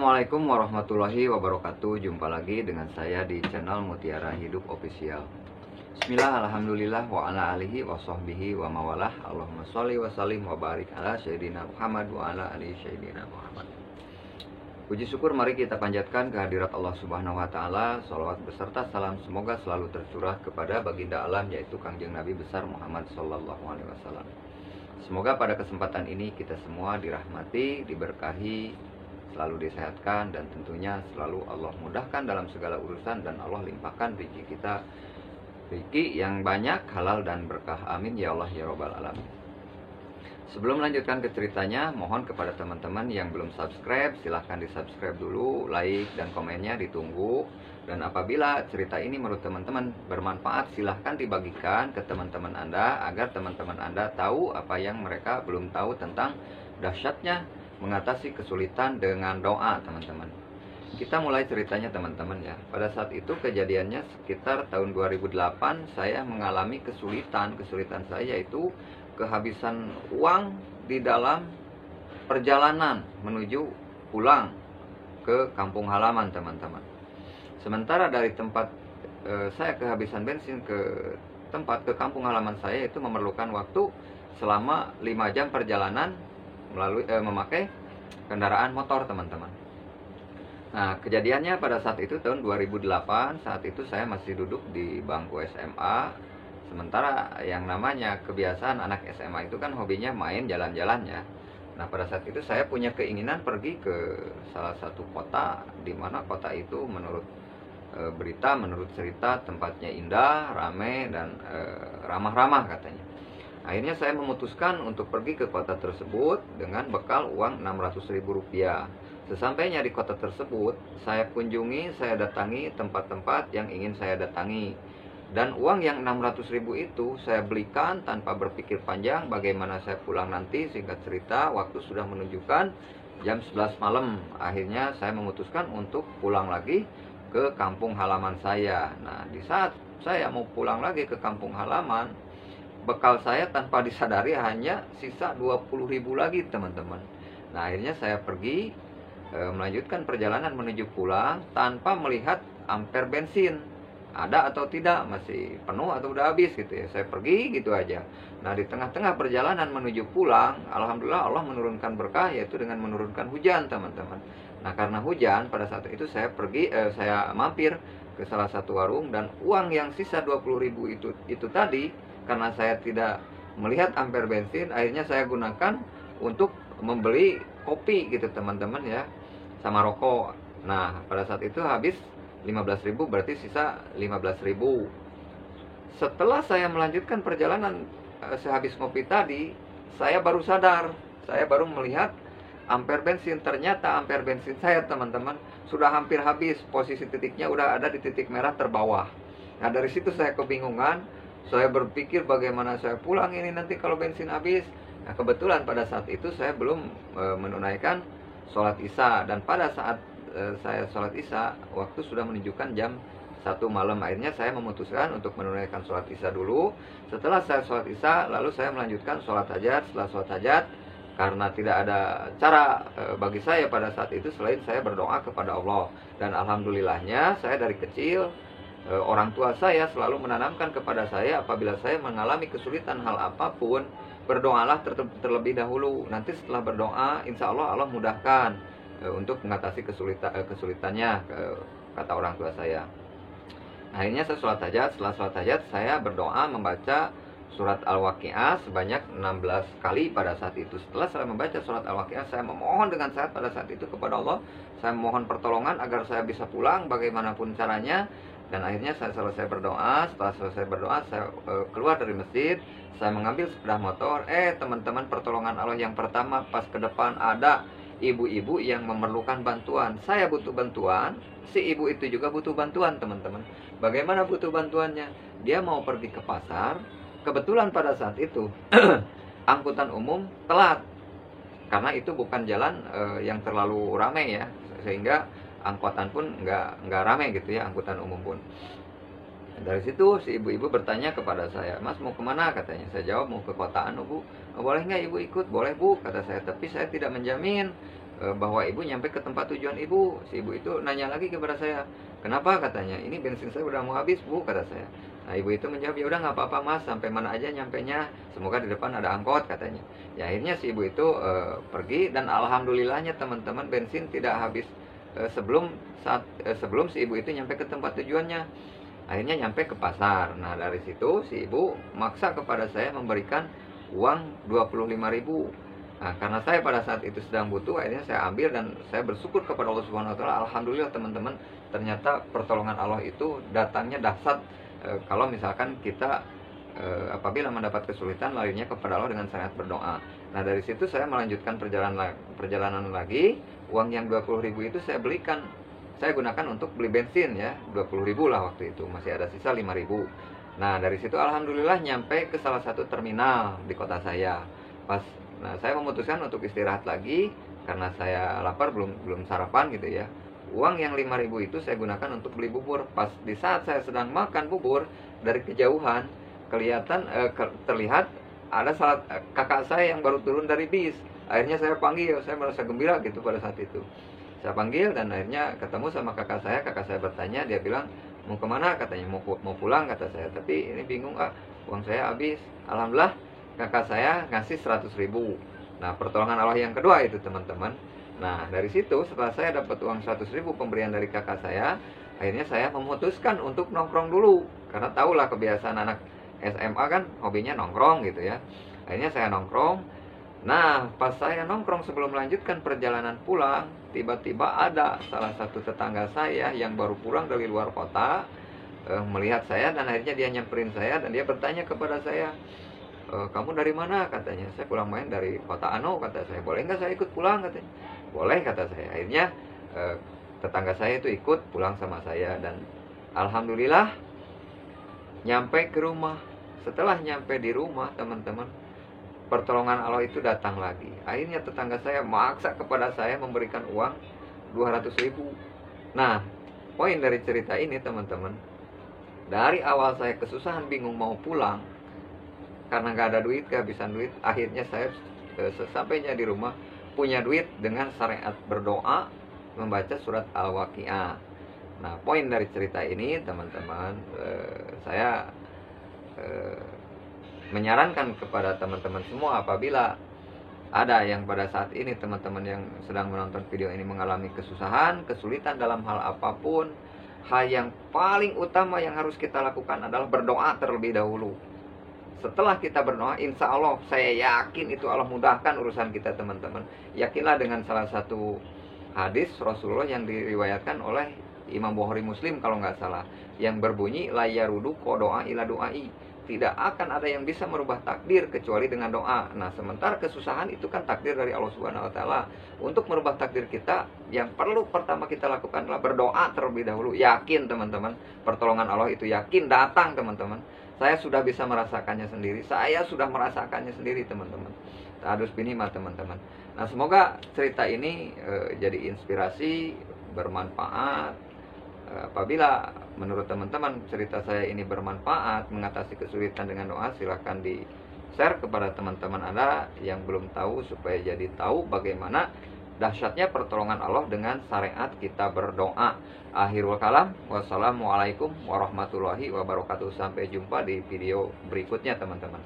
Assalamualaikum warahmatullahi wabarakatuh. Jumpa lagi dengan saya di channel Mutiara Hidup Official. Bismillah, alhamdulillah, wa ala alihi wa sahbihi wa mawalah. Allahumma sholli wa sallim wa barik ala Sayyidina Muhammad wa ala alihi Sayyidina Muhammad. Puji syukur mari kita panjatkan kehadirat Allah Subhanahu wa taala. Shalawat beserta salam semoga selalu tercurah kepada baginda alam, yaitu Kangjeng Nabi besar Muhammad sallallahu alaihi wasallam. Semoga pada kesempatan ini kita semua dirahmati, diberkahi, selalu disehatkan, dan tentunya selalu Allah mudahkan dalam segala urusan, dan Allah limpahkan rezeki kita, rezeki yang banyak, halal dan berkah. Amin ya Allah ya Rabbal alamin. Sebelum melanjutkan ke ceritanya, mohon kepada teman-teman yang belum subscribe, silahkan di subscribe dulu, like dan komennya ditunggu. Dan apabila cerita ini menurut teman-teman bermanfaat, silahkan dibagikan ke teman-teman Anda, agar teman-teman Anda tahu apa yang mereka belum tahu tentang dahsyatnya mengatasi kesulitan dengan doa, teman-teman. Kita mulai ceritanya, teman-teman ya. Pada saat itu kejadiannya sekitar tahun 2008, saya mengalami kesulitan saya yaitu kehabisan uang di dalam perjalanan menuju pulang ke kampung halaman, teman-teman. Sementara dari tempat saya kehabisan bensin ke kampung halaman saya itu memerlukan waktu selama 5 jam perjalanan memakai kendaraan motor, teman-teman. Nah, kejadiannya pada saat itu tahun 2008, saat itu saya masih duduk di bangku SMA. Sementara yang namanya kebiasaan anak SMA itu kan hobinya main jalan-jalan ya. Nah, pada saat itu saya punya keinginan pergi ke salah satu kota, di mana kota itu menurut berita, menurut cerita tempatnya indah, ramai, dan ramah-ramah katanya. Akhirnya saya memutuskan untuk pergi ke kota tersebut dengan bekal uang Rp600.000. Sesampainya di kota tersebut, saya kunjungi, saya datangi tempat-tempat yang ingin saya datangi. Dan uang yang Rp600.000 itu saya belikan tanpa berpikir panjang bagaimana saya pulang nanti. Singkat cerita, waktu sudah menunjukkan jam 11 malam. Akhirnya saya memutuskan untuk pulang lagi ke kampung halaman saya. Nah, di saat saya mau pulang lagi ke kampung halaman, bekal saya tanpa disadari hanya sisa Rp20.000 lagi, teman-teman. Nah, akhirnya saya pergi melanjutkan perjalanan menuju pulang tanpa melihat ampere bensin ada atau tidak, masih penuh atau udah habis gitu ya. Saya pergi gitu aja. Nah, di tengah-tengah perjalanan menuju pulang, alhamdulillah Allah menurunkan berkah, yaitu dengan menurunkan hujan, teman-teman. Nah, karena hujan pada saat itu saya mampir ke salah satu warung, dan uang yang sisa Rp20.000 itu tadi, karena saya tidak melihat ampere bensin, akhirnya saya gunakan untuk membeli kopi gitu, teman-teman ya, sama rokok. Nah, pada saat itu habis Rp15.000, berarti sisa Rp15.000. Setelah saya melanjutkan perjalanan sehabis kopi tadi, saya baru sadar, saya baru melihat ampere bensin. Ternyata ampere bensin saya, teman-teman, sudah hampir habis. Posisi titiknya udah ada di titik merah terbawah. Nah, dari situ saya kebingungan. Saya berpikir bagaimana saya pulang ini nanti kalau bensin habis. Nah, kebetulan pada saat itu saya belum menunaikan sholat isya. Dan pada saat saya sholat isya, waktu sudah menunjukkan jam 1 malam. Akhirnya saya memutuskan untuk menunaikan sholat isya dulu. Setelah saya sholat isya, lalu saya melanjutkan sholat hajat. Setelah sholat hajat, karena tidak ada cara bagi saya pada saat itu selain saya berdoa kepada Allah. Dan alhamdulillahnya saya dari kecil, orang tua saya selalu menanamkan kepada saya, apabila saya mengalami kesulitan hal apapun, berdoalah terlebih dahulu. Nanti setelah berdoa, insya Allah Allah mudahkan untuk mengatasi kesulitannya, kata orang tua saya. Akhirnya saya sholat hajat. Setelah sholat hajat, saya berdoa membaca surat Al-Waqiah sebanyak 16 kali pada saat itu. Setelah saya membaca surat Al-Waqiah, saya memohon dengan sangat pada saat itu kepada Allah. Saya memohon pertolongan agar saya bisa pulang bagaimanapun caranya. Dan akhirnya saya selesai berdoa. Setelah selesai berdoa, saya keluar dari masjid. Saya mengambil sepeda motor. Teman-teman, pertolongan Allah yang pertama, pas ke depan ada ibu-ibu yang memerlukan bantuan. Saya butuh bantuan, si ibu itu juga butuh bantuan, teman-teman. Bagaimana butuh bantuannya? Dia mau pergi ke pasar. Kebetulan pada saat itu angkutan umum telat, karena itu bukan jalan yang terlalu ramai ya, sehingga angkutan pun nggak ramai gitu ya, angkutan umum pun. Dari situ si ibu-ibu bertanya kepada saya, "Mas mau kemana?" katanya. Saya jawab, "Mau ke kotaan, Bu." "Boleh nggak ibu ikut?" "Boleh Bu," kata saya, "tapi saya tidak menjamin bahwa ibu nyampe ke tempat tujuan ibu. Si ibu itu nanya lagi kepada saya, kenapa, katanya, ini bensin saya udah mau habis bu, kata saya. Nah ibu itu menjawab, ya udah nggak apa-apa mas, sampai mana aja nyampenya, semoga di depan ada angkot, katanya. Ya akhirnya si ibu itu pergi, dan alhamdulillahnya teman-teman, bensin tidak habis sebelum si ibu itu nyampe ke tempat tujuannya. Akhirnya nyampe ke pasar. Nah dari situ si ibu maksa kepada saya memberikan uang 25.000. Nah, karena saya pada saat itu sedang butuh, akhirnya saya ambil dan saya bersyukur kepada Allah Subhanahu wa taala. Alhamdulillah teman-teman, ternyata pertolongan Allah itu datangnya dahsyat. Kalau misalkan kita apabila mendapat kesulitan, larinya kepada Allah dengan sangat berdoa. Nah dari situ saya melanjutkan perjalanan lagi. Uang yang 20.000 itu saya gunakan untuk beli bensin ya, 20.000 lah waktu itu, masih ada sisa 5.000. Nah dari situ alhamdulillah nyampe ke salah satu terminal di kota saya. Nah saya memutuskan untuk istirahat lagi karena saya lapar, belum sarapan gitu ya. Uang yang 5.000 itu saya gunakan untuk beli bubur. Pas di saat saya sedang makan bubur, dari kejauhan terlihat ada kakak saya yang baru turun dari bis. Akhirnya saya panggil, saya merasa gembira gitu pada saat itu. Saya panggil dan akhirnya ketemu sama kakak saya bertanya, dia bilang, mau kemana, katanya, mau pulang, kata saya. Tapi ini bingung, uang saya habis. Alhamdulillah kakak saya ngasih 100.000. Nah pertolongan Allah yang kedua itu teman-teman. Nah dari situ setelah saya dapat uang 100.000 pemberian dari kakak saya, akhirnya saya memutuskan untuk nongkrong dulu. Karena tahulah kebiasaan anak SMA kan hobinya nongkrong gitu ya. Akhirnya saya nongkrong. Nah pas saya nongkrong sebelum melanjutkan perjalanan pulang, tiba-tiba ada salah satu tetangga saya yang baru pulang dari luar kota, melihat saya dan akhirnya dia nyamperin saya dan dia bertanya kepada saya, kamu dari mana, katanya. Saya pulang main dari kota Ano, kata saya. Boleh nggak saya ikut pulang, katanya. Boleh, kata saya. Akhirnya tetangga saya itu ikut pulang sama saya dan alhamdulillah nyampe ke rumah. Setelah nyampe di rumah teman-teman, pertolongan Allah itu datang lagi. Akhirnya tetangga saya maksa kepada saya memberikan uang 200.000. Nah poin dari cerita ini teman-teman, dari awal saya kesusahan bingung mau pulang karena nggak ada duit, kehabisan duit, akhirnya saya sesampainya di rumah punya duit dengan syariat berdoa, membaca surat Al-Waqiah. Nah poin dari cerita ini teman-teman, saya menyarankan kepada teman-teman semua, apabila ada yang pada saat ini teman-teman yang sedang menonton video ini mengalami kesusahan, kesulitan dalam hal apapun, hal yang paling utama yang harus kita lakukan adalah berdoa terlebih dahulu. Setelah kita berdoa, insya Allah saya yakin itu Allah mudahkan urusan kita teman-teman. Yakinlah dengan salah satu hadis Rasulullah yang diriwayatkan oleh Imam Bukhari Muslim kalau nggak salah, yang berbunyi la yarudu qadoa ila doai. Tidak akan ada yang bisa merubah takdir kecuali dengan doa. Nah sementara kesusahan itu kan takdir dari Allah Subhanahu wa taala. Untuk merubah takdir kita, yang perlu pertama kita lakukan adalah berdoa terlebih dahulu. Yakin teman-teman, pertolongan Allah itu yakin datang teman-teman. Saya sudah bisa merasakannya sendiri. Saya sudah merasakannya sendiri teman-teman. Ta'adus binima teman-teman. Nah semoga cerita ini jadi inspirasi, bermanfaat. Apabila menurut teman-teman cerita saya ini bermanfaat mengatasi kesulitan dengan doa, silahkan di share kepada teman-teman Anda yang belum tahu, supaya jadi tahu bagaimana dahsyatnya pertolongan Allah dengan syariat kita berdoa. Akhirul kalam, wassalamualaikum warahmatullahi wabarakatuh. Sampai jumpa di video berikutnya teman-teman.